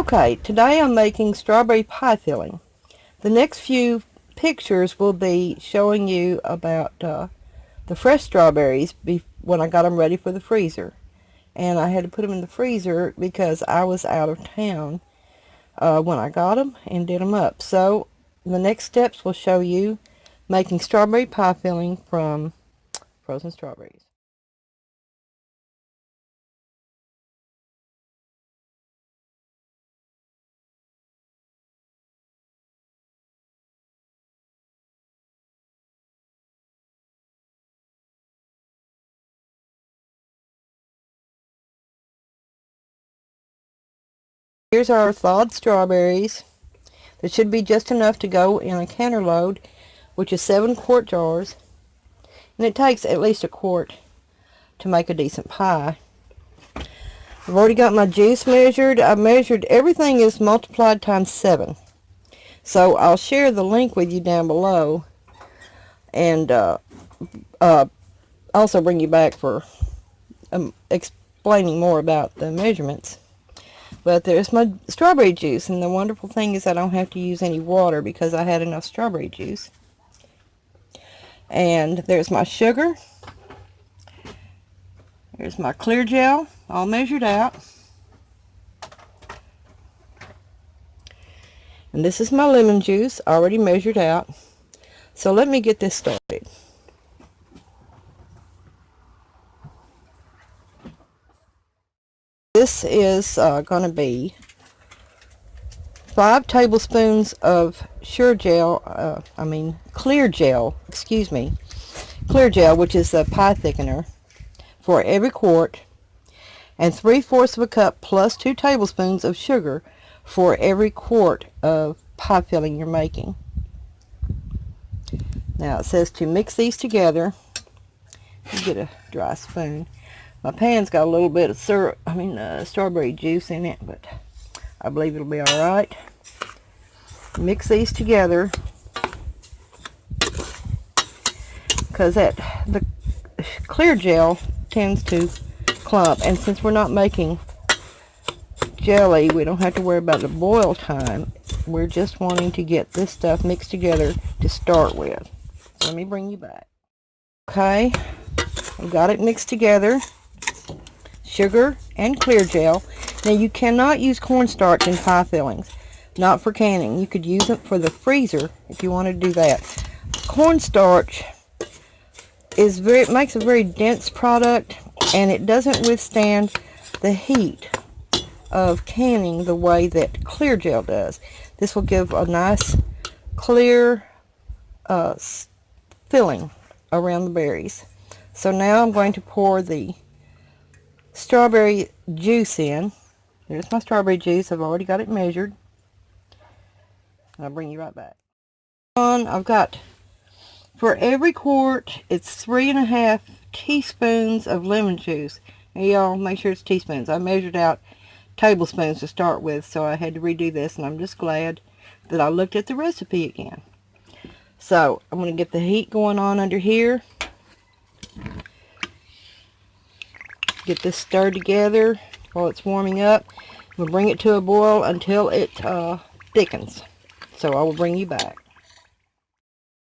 Okay, today I'm making strawberry pie filling. The next few pictures will be showing you about the fresh strawberries when I got them ready for the freezer. And I had to put them in the freezer because I was out of town when I got them and did them up. So the next steps will show you making strawberry pie filling from frozen strawberries. Here's our thawed strawberries. There should be just enough to go in a canner load, which is 7-quart jars. And it takes at least a quart to make a decent pie. I've already got my juice measured. I've measured everything is multiplied times 7. So I'll share the link with you down below, and also bring you back for explaining more about the measurements. But there's my strawberry juice, and the wonderful thing is I don't have to use any water because I had enough strawberry juice. And there's my sugar. There's my clear gel, all measured out. And this is my lemon juice, already measured out. So let me get this started. This is going to be 5 tablespoons of clear gel, clear gel, which is a pie thickener, for every quart, and 3/4 of a cup plus 2 tablespoons of sugar for every quart of pie filling you're making. Now it says to mix these together. You get a dry spoon. My pan's got a little bit of strawberry juice in it, but I believe it'll be all right. Mix these together because the clear gel tends to clump, and since we're not making jelly, we don't have to worry about the boil time. We're just wanting to get this stuff mixed together to start with. So let me bring you back. Okay, I've got it mixed together. Sugar and clear gel. Now you cannot use cornstarch in pie fillings, not for canning. You could use it for the freezer if you want to do that. Cornstarch makes a very dense product, and it doesn't withstand the heat of canning the way that clear gel does. This will give a nice clear filling around the berries. So now I'm going to pour the strawberry juice in. There's my strawberry juice. I've already got it measured. I'll bring you right back. I've got, for every quart, it's 3.5 teaspoons of lemon juice. Now y'all make sure it's teaspoons. I measured out tablespoons to start with, so I had to redo this, and I'm just glad that I looked at the recipe again. So I'm going to get the heat going on under here. Get this stirred together while it's warming up. We'll bring it to a boil until it thickens. So I will bring you back.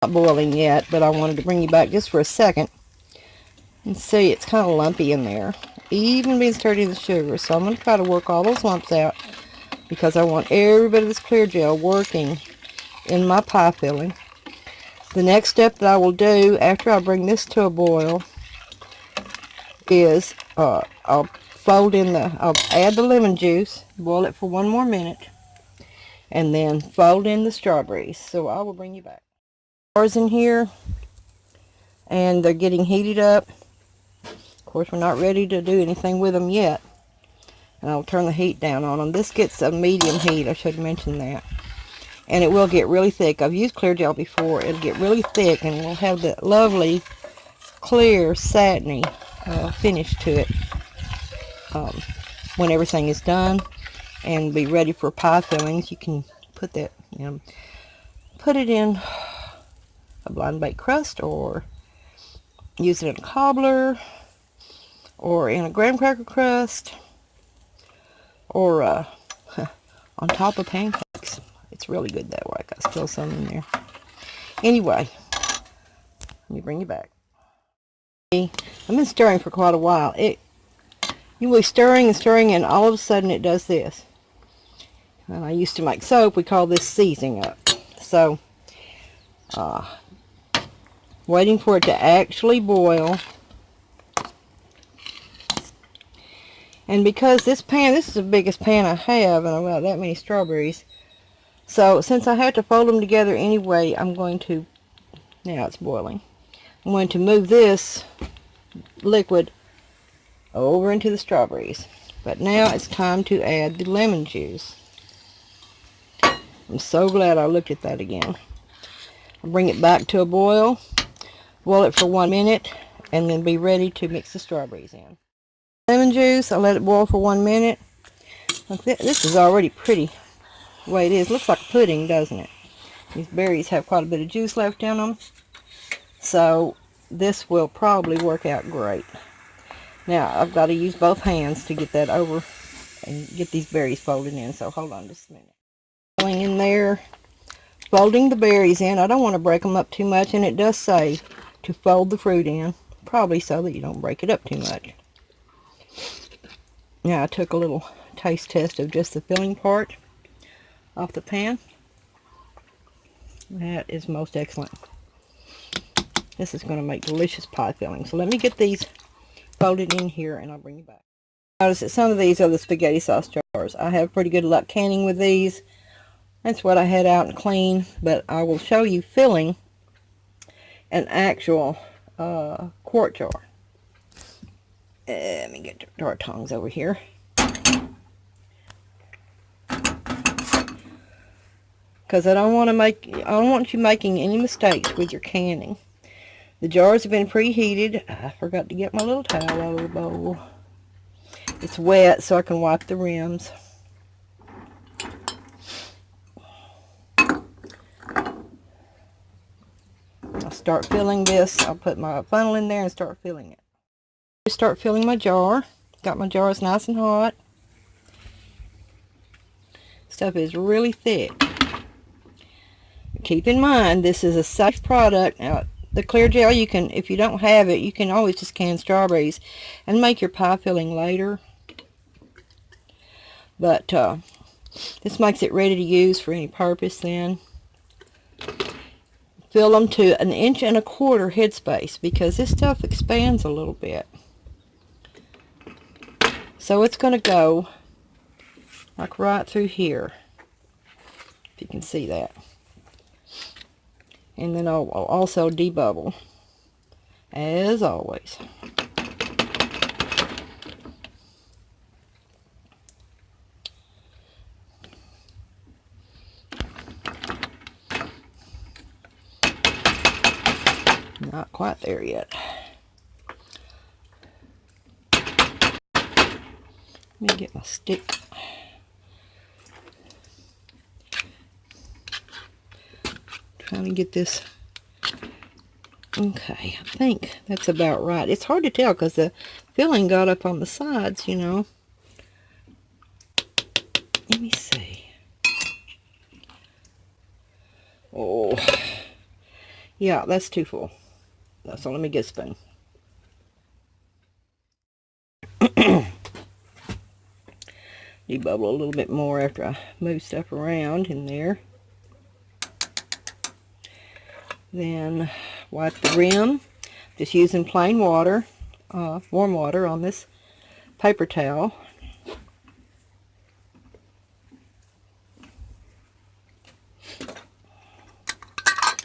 Not boiling yet, but I wanted to bring you back just for a second. And see, it's kind of lumpy in there, even being stirred in the sugar. So I'm going to try to work all those lumps out because I want every bit of this clear gel working in my pie filling. The next step that I will do after I bring this to a boil is I'll add the lemon juice, boil it for 1 more minute, and then fold in the strawberries. So I will bring you back. Jars in here, and they're getting heated up. Of course, we're not ready to do anything with them yet, and I'll turn the heat down on them. This gets a medium heat, I should mention that, and it will get really thick. I've used clear gel before. It'll get really thick, and we'll have that lovely clear satiny finish to it when everything is done and be ready for pie fillings. You can put that, put it in a blind bake crust, or use it in a cobbler, or in a graham cracker crust, or on top of pancakes. It's really good that way. I got still some in there. Anyway, let me bring you back. I've been stirring for quite a while. You will be stirring and stirring, and all of a sudden it does this. When I used to make soap, we call this seizing up. So, waiting for it to actually boil. And because this is the biggest pan I have, and I've got that many strawberries. So, since I have to fold them together anyway, I'm going to, now it's boiling, I'm going to move this liquid over into the strawberries. But now it's time to add the lemon juice. I'm so glad I looked at that again. I'll bring it back to a boil, boil it for 1 minute, and then be ready to mix the strawberries in. Lemon juice, I'll let it boil for 1 minute. This is already pretty the way it is. Looks like pudding, doesn't it? These berries have quite a bit of juice left in them. So this will probably work out great. Now I've got to use both hands to get that over and get these berries folded in. So hold on just a minute. Going in there, folding the berries in. I don't want to break them up too much, and it does say to fold the fruit in, probably so that you don't break it up too much. Now I took a little taste test of just the filling part off the pan. That is most excellent. This is going to make delicious pie filling. So let me get these folded in here, and I'll bring you back. Notice that some of these are the spaghetti sauce jars. I have pretty good luck canning with these. That's what I had out and clean, but I will show you filling an actual quart jar. Let me get our tongs over here. Because I don't want you making any mistakes with your canning. The jars have been preheated. I forgot to get my little towel out of the bowl. It's wet, so I can wipe the rims. I'll start filling this. I'll put my funnel in there and start filling it. Start filling my jar. Got my jars nice and hot. Stuff is really thick. Keep in mind, this is a safe product. Now, the clear gel, you can, if you don't have it, you can always just can strawberries and make your pie filling later. But this makes it ready to use for any purpose then. Fill them to 1.25 inches headspace, because this stuff expands a little bit. So it's going to go like right through here, if you can see that. And then I'll also debubble, as always. Not quite there yet. Let me get my stick. Trying to get this. Okay, I think that's about right. It's hard to tell because the filling got up on the sides, you know. Let me see. Oh, yeah, that's too full. So let me get a spoon. Debubble a little bit more after I move stuff around in there. Then wipe the rim, just using plain water, warm water on this paper towel.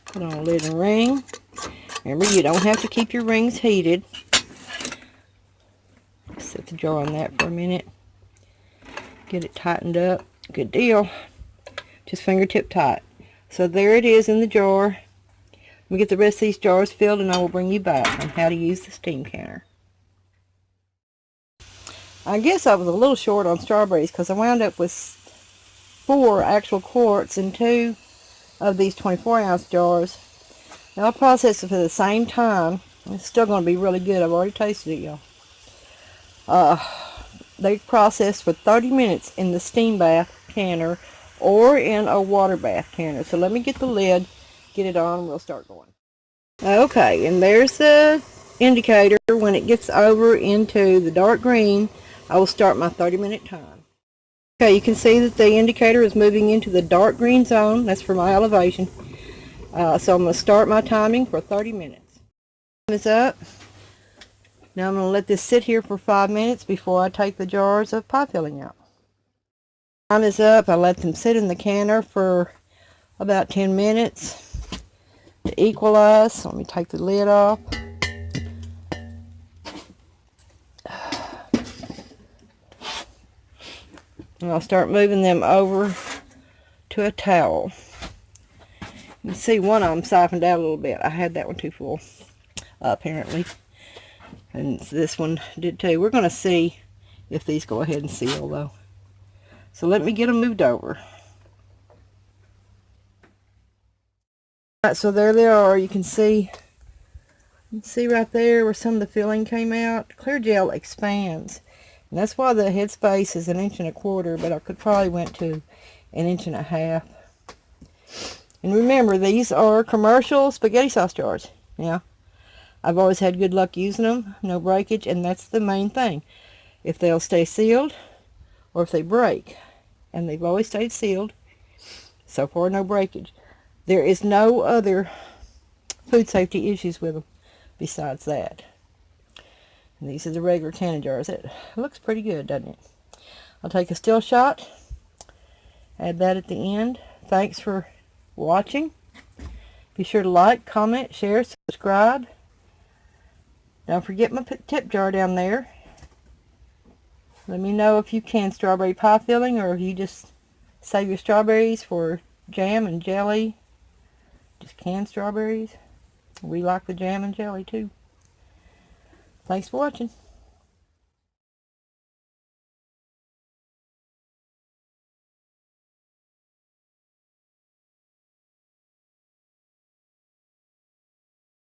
Put on a lid and ring. Remember, you don't have to keep your rings heated. Set the jar on that for a minute. Get it tightened up. Good deal. Just fingertip tight. So there it is in the jar. Let me get the rest of these jars filled, and I will bring you back on how to use the steam canner. I guess I was a little short on strawberries because I wound up with 4 actual quarts and 2 of these 24-ounce jars. Now I'll process it for the same time. It's still going to be really good. I've already tasted it, y'all. They processed for 30 minutes in the steam bath canner or in a water bath canner. So let me get the lid, get it on, and we'll start going. Okay, and there's the indicator. When it gets over into the dark green, I will start my 30-minute time. Okay, you can see that the indicator is moving into the dark green zone. That's for my elevation. So I'm going to start my timing for 30 minutes. Time is up. Now I'm going to let this sit here for 5 minutes before I take the jars of pie filling out. Time is up. I let them sit in the canner for about 10 minutes to equalize. So let me take the lid off. And I'll start moving them over to a towel. You can see one of them siphoned out a little bit. I had that one too full, apparently. And this one did too. We're going to see if these go ahead and seal though. So let me get them moved over. Alright, so there they are. You can see right there where some of the filling came out. Clear gel expands. And that's why the headspace is 1.25 inches, but I could probably went to 1.5 inches. And remember, these are commercial spaghetti sauce jars. Yeah, I've always had good luck using them. No breakage, and that's the main thing. If they'll stay sealed, or if they break. And they've always stayed sealed. So far, no breakage. There is no other food safety issues with them besides that. And these are the regular canning jars. It looks pretty good, doesn't it? I'll take a still shot. Add that at the end. Thanks for watching. Be sure to like, comment, share, subscribe. Don't forget my tip jar down there. Let me know if you can strawberry pie filling or if you just save your strawberries for jam and jelly. Just canned strawberries. We like the jam and jelly too. Thanks for watching.